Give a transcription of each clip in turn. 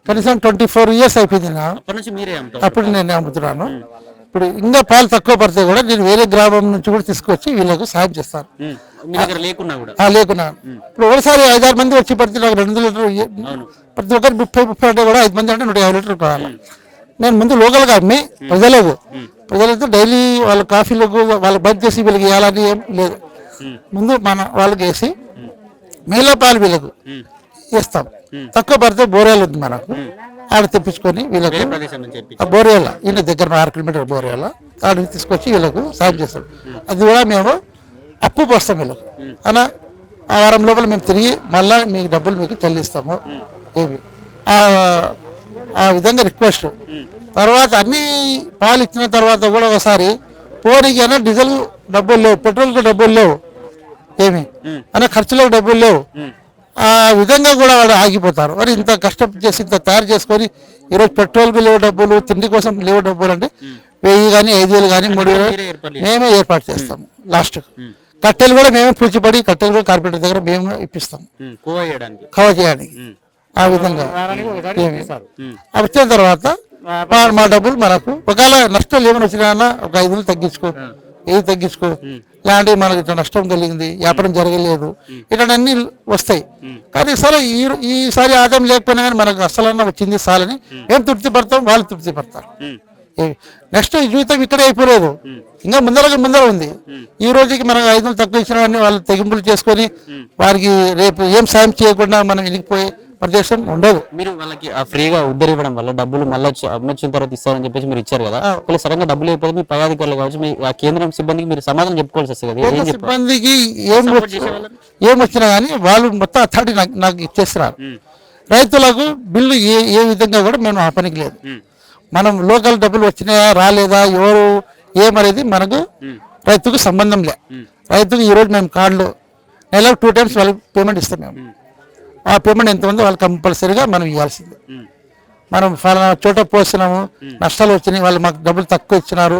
కనీసం 24 years అయిపోయింది. అప్పుడు నేను అమ్ముతున్నాను. ఇప్పుడు ఇంకా పాలు తక్కువ పడితే కూడా నేను వేరే గ్రామం నుంచి కూడా తీసుకొచ్చి వీళ్ళకు సాయం చేస్తాను. లేకున్నా ఇప్పుడు ఒకసారి 5-6 మంది వచ్చి పడితే నాకు 2 లీటర్ ప్రతి ఒక్కరు 30 అంటే కూడా 5 మంది అంటే 150 లీటర్ కావాలి. నేను ముందు లోకల్గా అమ్మి ప్రజలతో డైలీ వాళ్ళ కాఫీలకు వాళ్ళకి బంద్ చేసి వీళ్ళకి ఇవ్వాలని ఏం లేదు. ముందు మన వాళ్ళకి వేసి మిగిలిన పాలు వీళ్ళకు ఇస్తాం. తక్కువ పడితే బోరేలు ఉంది మనకు, ఆడ తెప్పించుకొని వీళ్ళకు బోరేల ఈయన దగ్గర 6 కిలోమీటర్ బోరేల ఆడికి తీసుకొచ్చి వీళ్ళకు సాయం చేస్తాం. అది కూడా మేము అప్పు పోస్తాం వీళ్ళకు అలా ఆ వారం లోపల మేము తిరిగి మళ్ళీ మీకు డబ్బులు మీకు చెల్లిస్తాము. ఏమి ఆ విధంగా రిక్వెస్ట్. తర్వాత అన్ని పాలు ఇచ్చిన తర్వాత కూడా ఒకసారి పోనీకి అయినా డీజిల్ డబ్బులు లేవు, పెట్రోల్కి డబ్బులు లేవు, ఏమి అనే ఖర్చులకు డబ్బులు లేవు. ఆ విధంగా కూడా వాడు ఆగిపోతారు. మరి ఇంత కష్టం చేసి ఇంత తయారు చేసుకొని ఈరోజు పెట్రోల్కి లేవు డబ్బులు, తిండి కోసం లేవు డబ్బులు అంటే 1000 కానీ 5000 కానీ 3000 మేమే ఏర్పాటు చేస్తాము. లాస్ట్ కట్టెలు కూడా మేమే పూచిపడి కట్టెలు కూడా కార్పొరేటర్ దగ్గర మేము ఇప్పిస్తాము కవర్ చేయడానికి. ఆ విధంగా వచ్చిన తర్వాత మా డబ్బులు మనకు ఒకవేళ నష్టం ఏమైనా వచ్చినా ఒక 500 తగ్గించుకో, తగ్గించుకో, ఇలాంటివి మనకి ఇట్లా నష్టం కలిగింది, వ్యాపారం జరగలేదు, ఇట్లాంటి వస్తాయి. కానీ సరే ఈసారి ఆదాయం లేకపోయినా కానీ మనకు అసలన్నా వచ్చింది సాలని ఏం తృప్తి పడతాం, వాళ్ళు తృప్తి పడతారు. నెక్స్ట్ జీవితం ఇక్కడే అయిపోలేదు, ఇంకా ముందర ఉంది. ఈ రోజుకి మనం 500 తక్కువ ఇచ్చిన వాడిని వాళ్ళు తెగింపులు చేసుకొని వారికి రేపు ఏం సాయం చేయకుండా మనం వెళ్ళిపోయి ప్రదేశం ఉండదు. మీరు వాళ్ళకి ఫ్రీగా ఉద్దరి ఇవ్వడం వల్ల డబ్బులు మళ్ళీ అమ్మొచ్చిన తర్వాత ఇస్తారని చెప్పేసి మీరు ఇచ్చారు కదా, ఒకవేళ సడన్గా డబ్బులు అయిపోతే మీ పై అధికారులు కావచ్చు, మీ కేంద్రం సిబ్బందికి మీరు సమాధానం చెప్పుకోవాల్సి వస్తుంది కదా. సిబ్బందికి ఏం వచ్చినా కానీ వాళ్ళు మొత్తం అథారిటీ నాకు ఇచ్చేస్తున్నారు. రైతులకు బిల్లు ఏ విధంగా కూడా మేము ఆ పనికి లేదు. మనం లోకల్ డబ్బులు వచ్చినాయా రాలేదా ఎవరు ఏమనేది మనకు రైతుకు సంబంధం లే. రైతుకు ఈరోజు మేము కార్డులో నెలకు 2 times వాళ్ళకి పేమెంట్ ఇస్తాం. మేము ఆ పేమెంట్ ఎంతమంది వాళ్ళు కంపల్సరీగా మనం ఇవ్వాల్సింది. మనం ఫలానా చోట పోసినాము, నష్టాలు వచ్చినాయి, వాళ్ళు మాకు డబ్బులు తక్కువ ఇచ్చినారు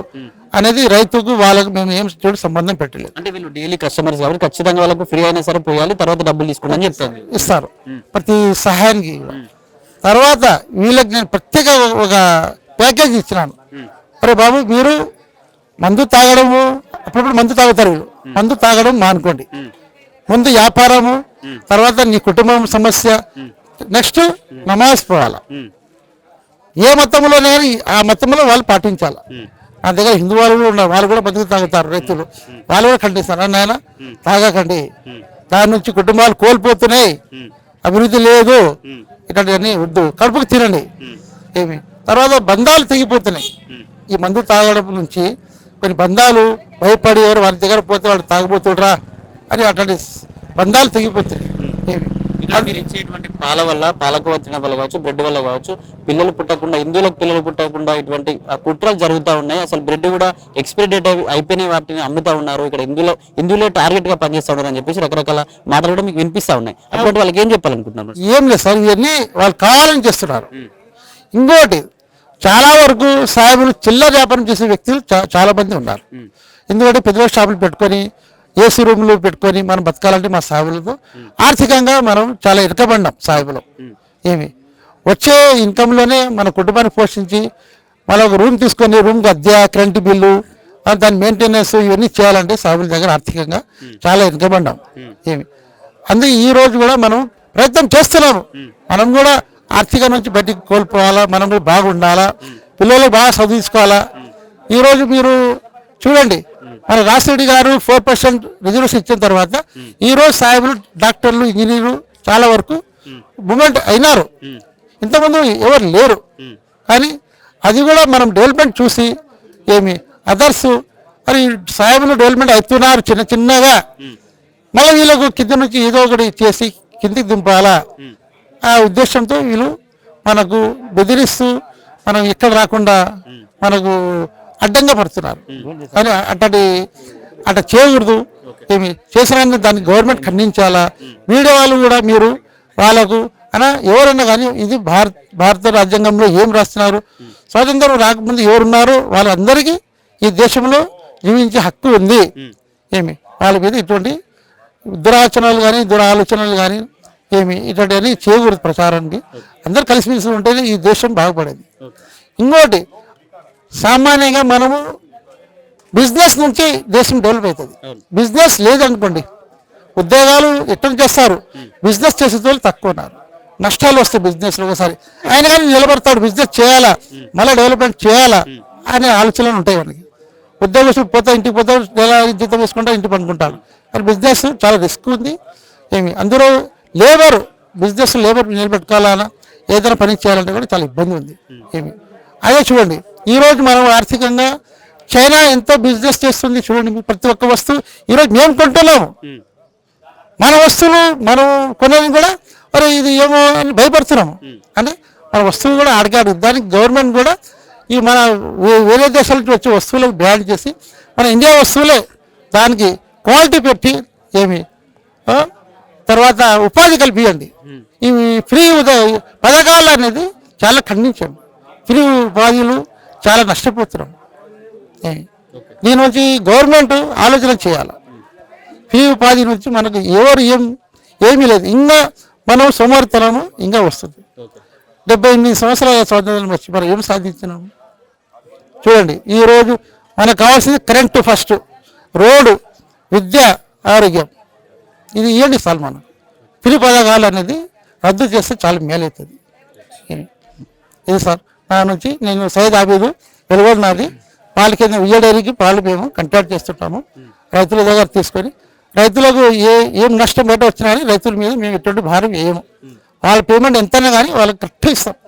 అనేది రైతుకు వాళ్ళకు మేము ఏం చోటు సంబంధం పెట్టలేదు. అంటే వీళ్ళు డైలీ కస్టమర్స్ కాబట్టి ఖచ్చితంగా వాళ్ళకు ఫ్రీ అయినా సరే పోయాలి, తర్వాత డబ్బులు తీసుకోండి చెప్తాను ఇస్తారు ప్రతి సహాయానికి. తర్వాత వీళ్ళకి నేను ప్రత్యేక ఒక ప్యాకేజ్ ఇచ్చినాను. అరే బాబు మీరు మందు తాగడము అప్పుడప్పుడు మందు తాగుతారు, వీళ్ళు మందు తాగడం మానుకోండి. ముందు వ్యాపారము, తర్వాత నీ కుటుంబం సమస్య, నెక్స్ట్ నమాజ్ పోవాలా. ఏ మతంలోనే కానీ ఆ మతంలో వాళ్ళు పాటించాలి. నా దగ్గర హిందూ వాళ్ళు కూడా ఉన్నారు, వాళ్ళు కూడా మందుకు తాగుతారు. రైతులు వాళ్ళు కూడా ఖండిస్తారు, నాయన తాగకండి, దాని నుంచి కుటుంబాలు కోల్పోతున్నాయి, అభివృద్ధి లేదు, ఇట్లాంటివన్నీ వద్దు, కడుపుకు తినండి. ఏమి తర్వాత బంధాలు తెగిపోతున్నాయి ఈ మందు తాగడం నుంచి. కొన్ని బంధాలు భయపడి ఎవరు వారి దగ్గర పోతే వాడు తాగిపోతుడ్రా అని అట్లాంటి బంధాలు తెగిపోతున్నాయి. మీరు ఇచ్చేటువంటి పాల వల్ల, పాలకు తినడం వల్ల కావచ్చు, బ్రెడ్ వల్ల కావచ్చు, పిల్లలు పుట్టకుండా, హిందువులకు పిల్లలు పుట్టకుండా ఇటువంటి కుట్రలు జరుగుతూ ఉన్నాయి. అసలు బ్రెడ్ కూడా ఎక్స్పైరీ డేట్ అయిపోయిన వాటిని అమ్ముతా ఉన్నారు. ఇక్కడ హిందువులే టార్గెట్ గా పనిచేస్తా ఉన్నారు అని చెప్పేసి రకరకాల మాటలు కూడా మీకు వినిపిస్తా ఉన్నాయి. అటువంటి వాళ్ళకి ఏం చెప్పాలనుకుంటున్నారు? ఏం లేదు సార్, ఇవన్నీ వాళ్ళు కావాలని చేస్తున్నారు. ఇంకోటి చాలా వరకు సాయిబులు చిల్లర వ్యాపారం చేసే వ్యక్తులు చాలా మంది ఉన్నారు. ఎందుకంటే పెద్ద షాపులు పెట్టుకొని ఏసీ రూమ్లు పెట్టుకొని మనం బతకాలంటే మా సాయిబులతో ఆర్థికంగా మనం చాలా ఇరకబడ్డాం. సాయిబులు ఏమి వచ్చే ఇన్కంలోనే మన కుటుంబాన్ని పోషించి మళ్ళీ ఒక రూమ్ తీసుకొని రూమ్కి అద్దె, కరెంటు బిల్లు, దాని మెయింటెనెన్స్ ఇవన్నీ చేయాలంటే సాయిబుల దగ్గర ఆర్థికంగా చాలా ఇరకబడ్డాం. ఏమి అందుకే ఈ రోజు కూడా మనం ప్రయత్నం చేస్తున్నాము. మనం కూడా ఆర్థిక నుంచి బయటికి కోల్పోవాలా, మనం బాగుండాలా, పిల్లలు బాగా చదివించుకోవాలా. ఈరోజు మీరు చూడండి, మన రాజశేఖర్ గారు 4% రిజర్వేషన్ ఇచ్చిన తర్వాత ఈరోజు సాయిబులు, డాక్టర్లు, ఇంజనీర్లు చాలా వరకు మూమెంట్ అయినారు. ఇంతకుముందు ఎవరు లేరు. కానీ అది కూడా మనం డెవలప్మెంట్ చూసి ఏమి అదర్స్ మరి సాయిబులు డెవలప్మెంట్ అవుతున్నారు చిన్నగా. మళ్ళీ వీళ్ళకు కింద నుంచి ఏదో ఒకటి చేసి కిందికి దింపాలా ఆ ఉద్దేశంతో వీళ్ళు మనకు బెదిరిస్తూ మనం ఎక్కడ రాకుండా మనకు అడ్డంగా పడుతున్నారు. కానీ అట్లా చేయకూడదు. ఏమి చేసిన దాన్ని గవర్నమెంట్ ఖండించాలా. మీడియా వాళ్ళు కూడా మీరు వాళ్ళకు అనా ఎవరన్నా కానీ ఇది భారత రాజ్యాంగంలో ఏం రాస్తున్నారు, స్వాతంత్రం రాకముందు ఎవరున్నారో వాళ్ళందరికీ ఈ దేశంలో జీవించే హక్కు ఉంది. ఏమి వాళ్ళ మీద ఇటువంటి దురాచరణలు కానీ దురాలోచనలు కానీ ఇటువంటివన్నీ చేయకూడదు ప్రచారానికి. అందరు కలిసిమెలిసి ఉంటేనే ఈ దేశం బాగుపడేది. ఇంకోటి సామాన్యంగా మనము బిజినెస్ నుంచి దేశం డెవలప్ అవుతుంది. బిజినెస్ లేదనుకోండి, ఉద్యోగాలు ఎక్కడ చేస్తారు, బిజినెస్ చేసే వాళ్ళు తక్కువ ఉన్నారు. నష్టాలు వస్తాయి బిజినెస్లో ఒకసారి. ఆయన కానీ నిలబడతాడు, బిజినెస్ చేయాలా, మళ్ళీ డెవలప్మెంట్ చేయాలా అనే ఆలోచనలు ఉంటాయి మనకి. ఉద్యోగస్తులు పోతా ఇంటికి పోతారు, నెల జీతం వేసుకుంటా ఇంటికి పండుకుంటారు. కానీ బిజినెస్ చాలా రిస్క్ ఉంది. అందులో లేబర్ నిలబెట్టుకోవాలన్నా ఏదైనా పని చేయాలంటే కూడా చాలా ఇబ్బంది ఉంది. అదే చూడండి, ఈరోజు మనం ఆర్థికంగా చైనా ఎంతో బిజినెస్ చేస్తుంది చూడండి. ప్రతి ఒక్క వస్తువు ఈరోజు మేము కొంటున్నాము. మన వస్తువులు మనం కొనేది కూడా మరి ఇది ఏమో అని భయపడుతున్నాము. అంటే మన వస్తువులు కూడా అడగాడు. దానికి గవర్నమెంట్ కూడా ఈ మన వేరే దేశాల నుంచి వచ్చే వస్తువులకు బ్యాన్ చేసి మన ఇండియా వస్తువులే దానికి క్వాలిటీ పెట్టి తర్వాత ఉపాధి కల్పించండి. ఈ ఫ్రీ పథకాలు అనేది చాలా ఖండించండి. ఫ్రీ ఉపాధులు చాలా నష్టపోతున్నాం. దీని నుంచి గవర్నమెంట్ ఆలోచన చేయాలి. ఫ్రీ ఉపాధి నుంచి మనకు ఏమీ లేదు. ఇంకా మనం సోమరితనము ఇంకా వస్తుంది. 78 సంవత్సరాల స్వాతంత్రం వచ్చి మనం ఏం సాధించినాము చూడండి. ఈరోజు మనకు కావాల్సింది కరెంటు ఫస్ట్, రోడ్డు, విద్య, ఆరోగ్యం. ఇది ఇవ్వండి సార్. మనం ఫ్రీ పథకాలు అనేది రద్దు చేస్తే చాలా మేలవుతుంది. ఇది సార్ నా నుంచి. నేను సయ్యద్ ఆబీదు, వెలుగోడు నాది. పాల కింద విజయ డైరీకి పాలు మేము కంటాక్ట్ చేస్తుంటాము. రైతుల దగ్గర తీసుకొని రైతులకు ఏం నష్టం బయట వచ్చినా కానీ రైతుల మీద మేము ఎటువంటి భారం వేయము. వాళ్ళ పేమెంట్ ఎంతైనా కానీ వాళ్ళకి కరెక్ట్గా ఇస్తాం.